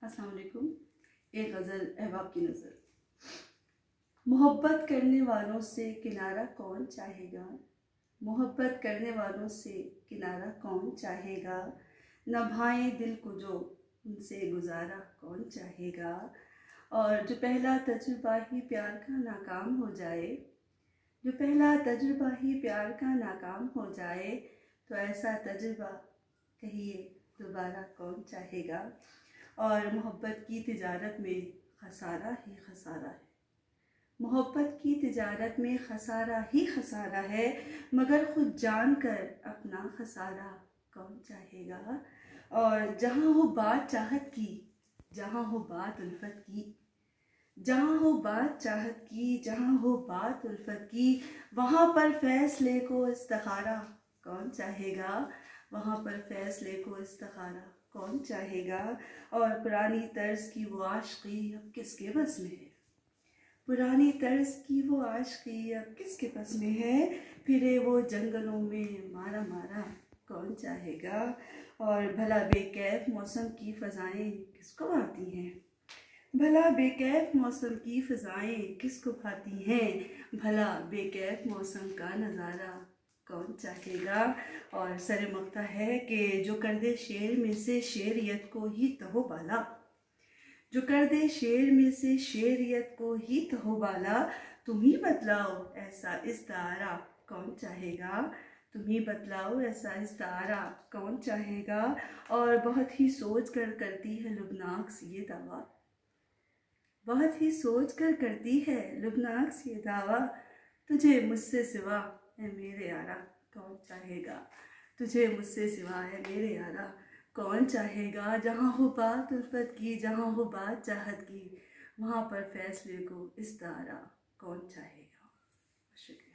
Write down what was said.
السلام علیکم۔ ایک غزل احباب کی نظر۔ محبت کرنے والوں سے کنارہ کون چاہے گا، محبت کرنے والوں سے کنارہ کون چاہے گا، نبھائیں دل کو جو ان سے گزارا کون چاہے گا، اور جو پہلا تجربہ ہی پیار کا ناکام ہو جائے، جو پہلا تجربہ ہی پیار کا ناکام ہو جائے تو ایسا تجربہ کہیے دوبارہ کون چاہے گا۔ اور محبت کی تجارت میں خسارہ ہی خسارہ ہے، محبت کی تجارت میں خسارہ ہی خسارہ ہے، مگر خود جان کر اپنا خسارہ کون چاہے گا۔ اور جہاں ہو بات چاہت کی، جہاں ہو بات الفت کی، جہاں ہو بات چاہت کی، جہاں ہو بات الفت کی، وہاں پر فیصلے کو استخارہ کون چاہے گا، وہاں پر فیصلے کو استخارہ کون چاہے گا۔ اور پرانی طرز کی وہ عاشقی اب کس کے بس میں ہے، پرانی طرز کی وہ عاشقی اب کس کے بس میں ہے، پھرے وہ جنگلوں میں مارا مارا کون چاہے گا۔ اور بھلا بے کیف موسم کی فضائیں کس کو بھاتی ہیں، بھلا بے کیف موسم کی فضائیں کس کو بھاتی ہیں، بھلا بے کیف موسم کا نظارہ کون چاہے گا۔ اور سر مقطع ہے کہ جو کر دے شعر میں سے شعریت کو ہی تہو بالا، جو کر دے شعر میں سے شعریت کو ہی تہو بالا، تم ہی بتلاؤ ایسا استعارہ کون چاہے گا، تم ہی بتلاؤ ایسا استعارہ کون چاہے گا۔ اور بہت ہی سوچ کر کرتی ہے لبناک سی یہ دعویٰ، بہت ہی سوچ کر کرتی ہے لبناک سی یہ دعویٰ، تجھے مجھ سے سوا ہے میرے یارا کون چاہے گا، تجھے مجھ سے سوا ہے میرے یارا کون چاہے گا۔ جہاں ہو بات الفت کی، جہاں ہو بات چاہت کی، وہاں پر فیصلے کو استعارہ کون چاہے گا۔ شکریہ۔